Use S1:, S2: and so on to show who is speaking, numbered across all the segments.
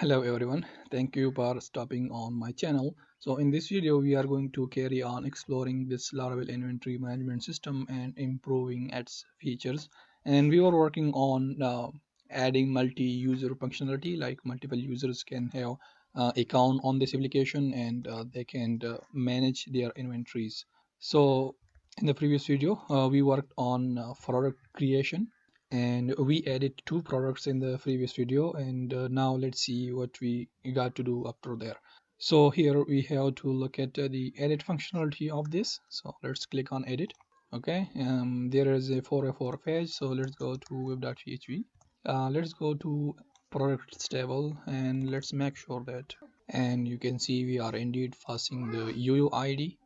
S1: Hello everyone, thank you for stopping on my channel. So in this video we are going to carry on exploring this Laravel inventory management system and improving its features. And we were working on adding multi-user functionality, like multiple users can have account on this application and they can manage their inventories. So in the previous video we worked on product creation, and we added two products in the previous video, and now let's see what we got to do after there. So here we have to look at the edit functionality of this, so let's click on edit. Okay, there is a 404 page, so let's go to web.php. Let's go to product table and let's make sure that, and you can see we are indeed passing the UUID.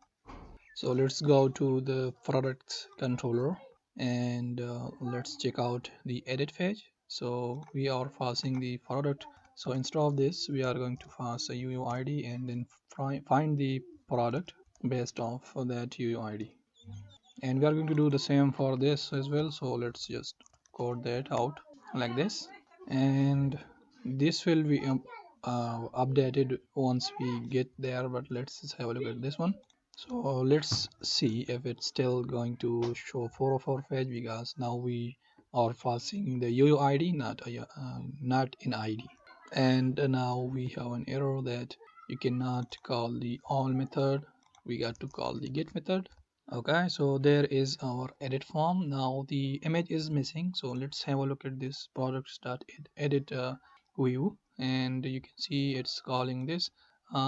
S1: So let's go to the product controller and let's check out the edit page. So we are passing the product. So instead of this, we are going to pass a UUID and then find the product based off of that UUID. And we are going to do the same for this as well. So let's just code that out like this. And this will be updated once we get there, but let's just have a look at this one. So let's see if it's still going to show 404 page, because now we are passing the UUID, not in ID. And now we have an error that you cannot call the all method. We got to call the get method. Okay, so there is our edit form. Now the image is missing, so let's have a look at this products.edit view, and you can see it's calling this.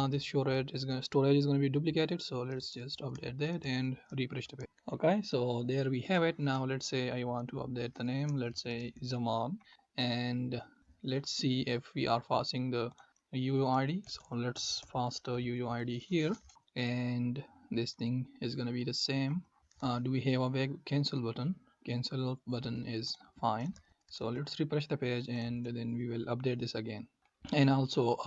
S1: This storage is going to be duplicated, so let's just update that and refresh the page. Okay, so there we have it. Now let's say I want to update the name, let's say Zaman, and let's see if we are passing the UUID. So let's pass the UUID here, and this thing is going to be the same. Do we have a cancel button? Cancel button is fine. So let's refresh the page and then we will update this again. And also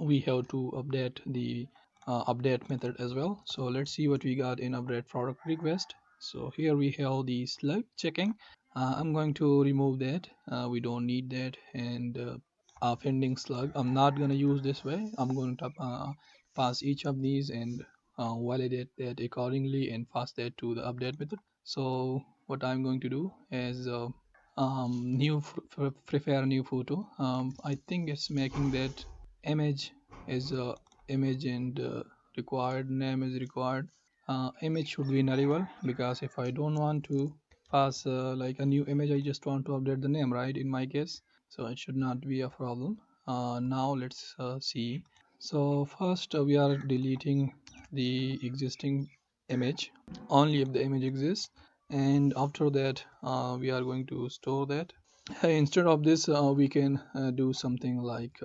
S1: we have to update the update method as well. So let's see what we got in update product request. So here we have the slug checking. I'm going to remove that. We don't need that. And pending slug, I'm not going to use this way. I'm going to pass each of these and validate that accordingly and pass that to the update method. So what I'm going to do is prepare new photo. I think it's making that image is image, and required name is required. Image should be nullable, because if I don't want to pass like a new image, I just want to update the name, right, in my case. So it should not be a problem. Now let's see. So first we are deleting the existing image only if the image exists, and after that we are going to store that. Instead of this we can do something like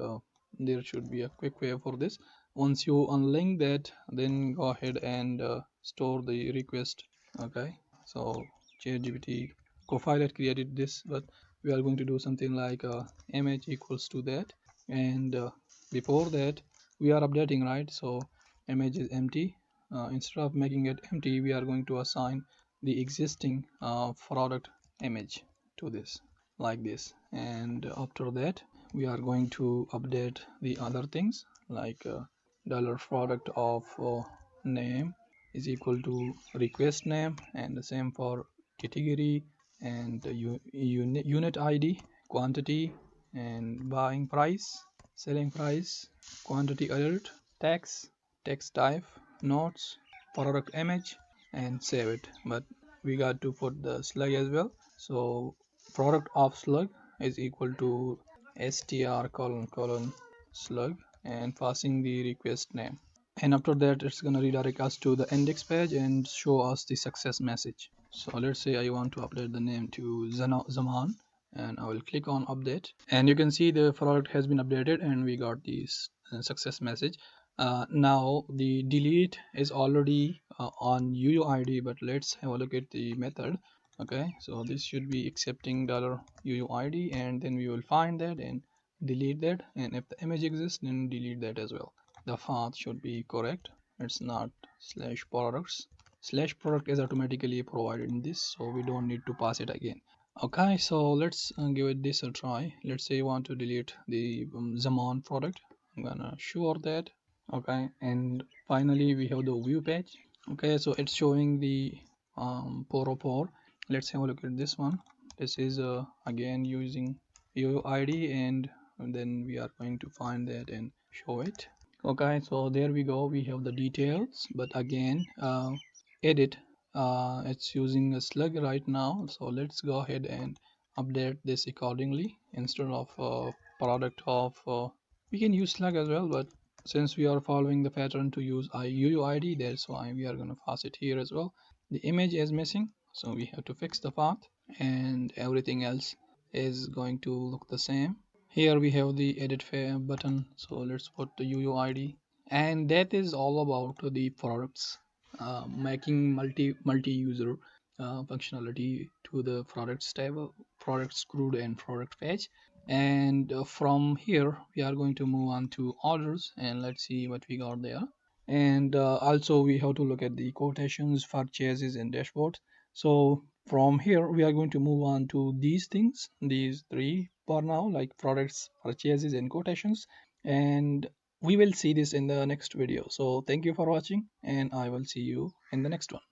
S1: there should be a quick way for this. Once you unlink that, then go ahead and store the request. Okay, so ChatGPT Copilot created this, but we are going to do something like image equals to that, and before that we are updating, right? So image is empty. Instead of making it empty, we are going to assign the existing product image to this, like this. And after that we are going to update the other things, like dollar product of name is equal to request name, and the same for category, and unit ID, quantity, and buying price, selling price, quantity alert, tax, text type, notes, product image, and save it. But we got to put the slug as well. So product of slug is equal to str colon colon slug, and passing the request name. And after that it's going to redirect us to the index page and show us the success message. So let's say I want to update the name to Zaman, and I will click on update, and you can see the product has been updated and we got this success message. Now the delete is already on UUID, but let's have a look at the method. Okay, so this should be accepting $UUID, and then we will find that and delete that, and if the image exists, then delete that as well. The path should be correct. It's not slash products. Slash product is automatically provided in this, so we don't need to pass it again. Okay, so let's give it this a try. Let's say you want to delete the Zaman product. I'm gonna show that. Okay, and finally we have the view page. Okay, so it's showing the pore. Let's have a look at this one. This is again using UUID, and then we are going to find that and show it. Okay, so there we go, we have the details, but again edit, it's using a slug right now, so let's go ahead and update this accordingly. Instead of product of we can use slug as well, but since we are following the pattern to use UUID, that's why we are going to pass it here as well. The image is missing, so we have to fix the path, and everything else is going to look the same. Here we have the edit button, so let's put the UUID, and that is all about the products, making multi-user functionality to the products table, products group and product page. And from here we are going to move on to orders, and let's see what we got there. And also we have to look at the quotations, purchases and dashboards. So from here we are going to move on to these things, these three for now, like products, purchases and quotations. And we will see this in the next video. So thank you for watching, and I will see you in the next one.